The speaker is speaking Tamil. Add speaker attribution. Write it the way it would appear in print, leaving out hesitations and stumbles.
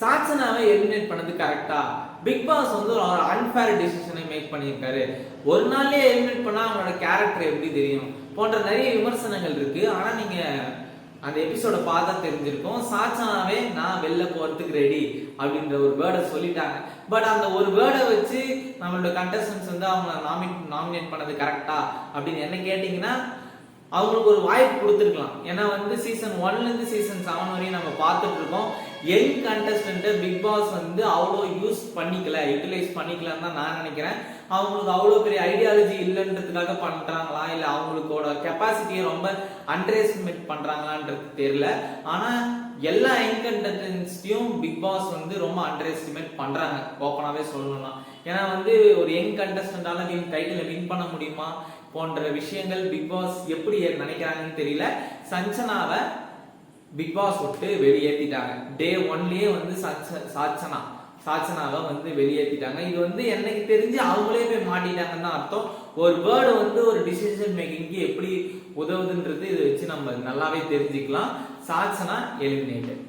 Speaker 1: சாச்சனாவை எலிமினேட் பண்ணது கரெக்டா? பிக் பாஸ் வந்து ஒரு அன்ஃபேர் டிசிஷனை மேக் பண்ணியிருக்காரு. ஒரு நாள்லயே எலிமினேட் பண்ணா அவங்களோட கேரக்டர் எப்படி தெரியும் போன்ற நிறைய விமர்சனங்கள் இருக்கு. ஆனா நீங்க அந்த எபிசோட பார்த்தா தெரிஞ்சிருக்கும். சாச்சனாவே நான் வெளில போறதுக்கு ரெடி அப்படின்ற ஒரு வேர்டை சொல்லிட்டாங்க. பட் அந்த ஒரு வேர்டை வச்சு நம்மளோட கண்டஸ்டன்ஸ் வந்து அவங்க நாமினேட் பண்ணது கரெக்டா அப்படின்னு என்ன கேட்டீங்கன்னா, அவங்களுக்கு ஒரு வாய்ப்பு கொடுத்துருக்கலாம். ஏன்னா வந்து சீசன் 1ல இருந்து சீசன் 7 வரையும் நம்ம பார்த்துட்டு இருக்கோம். யங் கண்டஸ்டன்ட்டை பிக் பாஸ் வந்து அவ்வளோ யூட்டிலைஸ் பண்ணிக்கலன்னு தான் நான் நினைக்கிறேன். அவங்களுக்கு அவ்வளோ பெரிய ஐடியாலஜி இல்லைன்றதுக்காக பண்றாங்களா, இல்லை அவங்களோட கெப்பாசிட்டியை ரொம்ப அண்டர் எஸ்டிமேட் பண்றாங்களான்றது தெரியல. ஆனா எல்லா யங் கண்டஸ்டன்ட்ஸையும் பிக் பாஸ் வந்து ரொம்ப அண்டர் எஸ்டிமேட் பண்றாங்க, ஓப்பனாவே சொல்லணும்னா. ஏன்னா வந்து ஒரு யங் கண்டஸ்டன்டால டைட்டில் வின் பண்ண முடியுமா போன்ற விஷயங்கள் பிக் பாஸ் எப்படி நினைக்கிறாங்கன்னு தெரியல. சஞ்சனாவை பிக் பாஸ் விட்டு வெளியேற்றிட்டாங்க. டே 1லயே வந்து சாச்சனாவை வந்து வெளியேற்றிட்டாங்க. இது வந்து எனக்கு தெரிஞ்சு அவங்களே போய் மாட்டிட்டாங்கன்னு தான் அர்த்தம். ஒரு வேர்டு வந்து ஒரு டிசிஷன் மேக்கிங்க்கு எப்படி உதவுதுன்றது இதை வச்சு நம்ம நல்லாவே தெரிஞ்சுக்கலாம். சாச்சனா எலிமினேட்டட்.